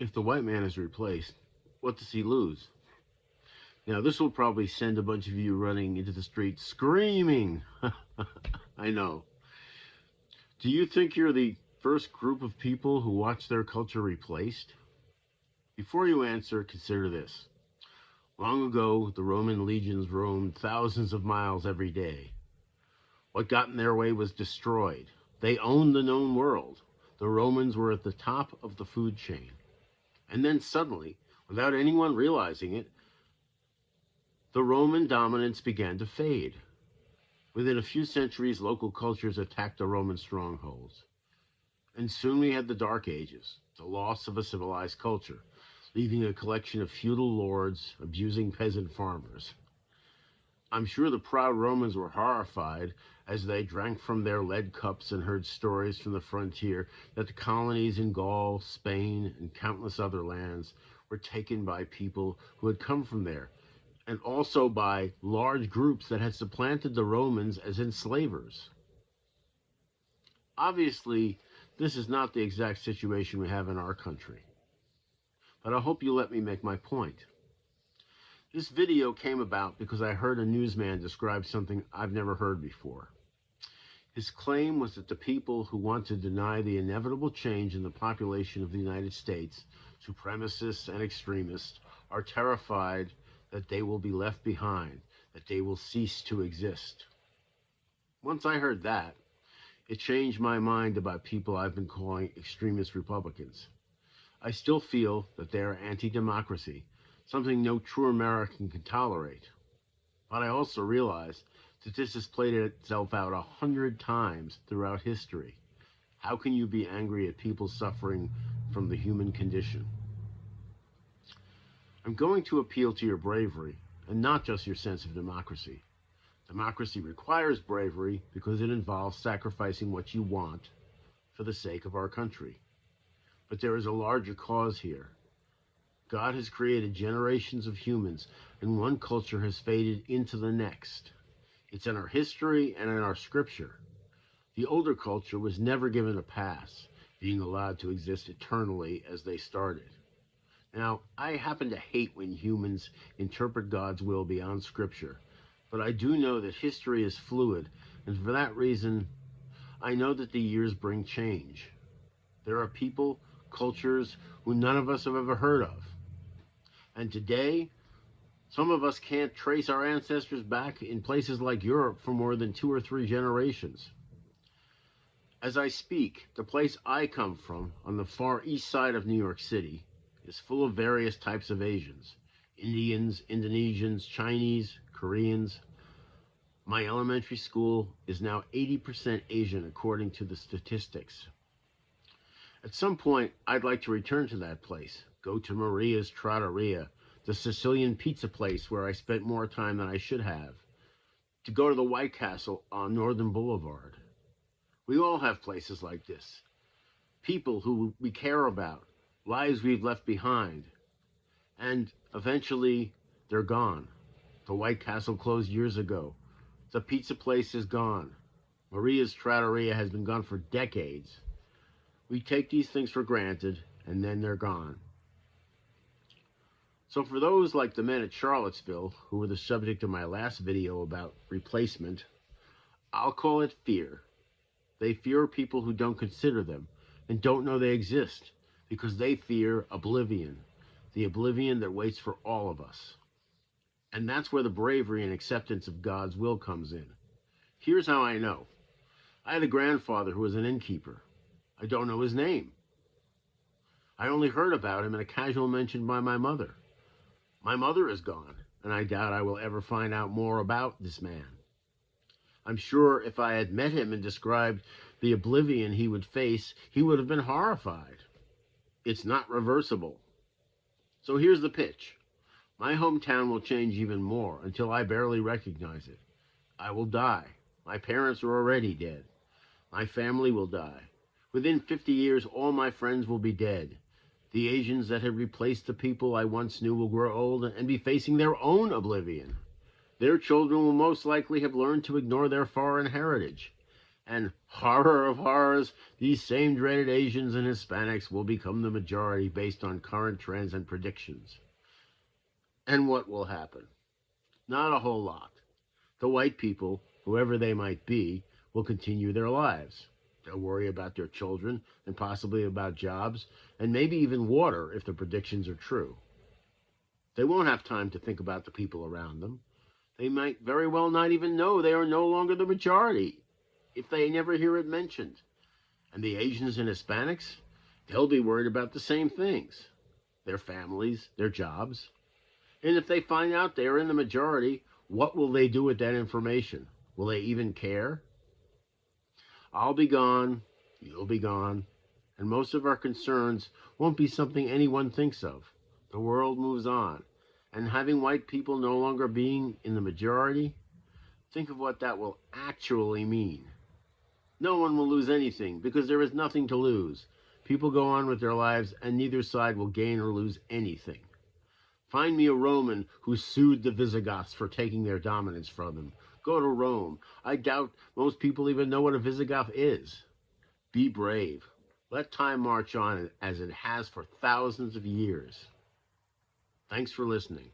If the white man is replaced, what does he lose? Now, this will probably send a bunch of you running into the streets screaming. I know. Do you think you're the first group of people who watch their culture replaced? Before you answer, consider this. Long ago, the Roman legions roamed thousands of miles every day. What got in their way was destroyed. They owned the known world. The Romans were at the top of the food chain. And then suddenly, without anyone realizing it, the Roman dominance began to fade. Within a few centuries, local cultures attacked the Roman strongholds. And soon we had the Dark Ages, the loss of a civilized culture, leaving a collection of feudal lords abusing peasant farmers. I'm sure the proud Romans were horrified as they drank from their lead cups and heard stories from the frontier that the colonies in Gaul, Spain, and countless other lands were taken by people who had come from there, and also by large groups that had supplanted the Romans as enslavers. Obviously, this is not the exact situation we have in our country, but I hope you let me make my point. This video came about because I heard a newsman describe something I've never heard before. His claim was that the people who want to deny the inevitable change in the population of the United States, supremacists and extremists, are terrified that they will be left behind, that they will cease to exist. Once I heard that, it changed my mind about people I've been calling extremist Republicans. I still feel that they are anti-democracy, something no true American can tolerate. But I also realize that this has played itself out 100 times throughout history. How can you be angry at people suffering from the human condition? I'm going to appeal to your bravery, and not just your sense of democracy. Democracy requires bravery because it involves sacrificing what you want for the sake of our country. But there is a larger cause here. God has created generations of humans, and one culture has faded into the next. It's in our history and in our scripture. The older culture was never given a pass, being allowed to exist eternally as they started. Now, I happen to hate when humans interpret God's will beyond scripture, but I do know that history is fluid, and for that reason, I know that the years bring change. There are people, cultures, who none of us have ever heard of. And today, some of us can't trace our ancestors back in places like Europe for more than 2 or 3 generations. As I speak, the place I come from, on the far east side of New York City, is full of various types of Asians. Indians, Indonesians, Chinese, Koreans. My elementary school is now 80% Asian according to the statistics. At some point, I'd like to return to that place, go to Maria's Trattoria, the Sicilian pizza place where I spent more time than I should have, to go to the White Castle on Northern Boulevard. We all have places like this. People who we care about, lives we've left behind, and eventually they're gone. The White Castle closed years ago. The pizza place is gone. Maria's Trattoria has been gone for decades. We take these things for granted, and then they're gone. So for those like the men at Charlottesville, who were the subject of my last video about replacement, I'll call it fear. They fear people who don't consider them and don't know they exist because they fear oblivion, the oblivion that waits for all of us. And that's where the bravery and acceptance of God's will comes in. Here's how I know. I had a grandfather who was an innkeeper. I don't know his name. I only heard about him in a casual mention by my mother. My mother is gone, and I doubt I will ever find out more about this man. I'm sure if I had met him and described the oblivion he would face, he would have been horrified. It's not reversible. So here's the pitch. My hometown will change even more until I barely recognize it. I will die. My parents are already dead. My family will die. Within 50 years, all my friends will be dead. The Asians that have replaced the people I once knew will grow old and be facing their own oblivion. Their children will most likely have learned to ignore their foreign heritage. And horror of horrors, these same dreaded Asians and Hispanics will become the majority based on current trends and predictions. And what will happen? Not a whole lot. The white people, whoever they might be, will continue their lives. They'll worry about their children and possibly about jobs and maybe even water if the predictions are true. They won't have time to think about the people around them. They might very well not even know they are no longer the majority if they never hear it mentioned. And the Asians and Hispanics, they'll be worried about the same things, their families, their jobs. And if they find out they are in the majority, what will they do with that information? Will they even care? I'll be gone, you'll be gone, and most of our concerns won't be something anyone thinks of. The world moves on, and having white people no longer being in the majority, think of what that will actually mean. No one will lose anything because there is nothing to lose. People go on with their lives, and neither side will gain or lose anything. Find me a Roman who sued the Visigoths for taking their dominance from them. Go to Rome. I doubt most people even know what a Visigoth is. Be brave. Let time march on as it has for thousands of years. Thanks for listening.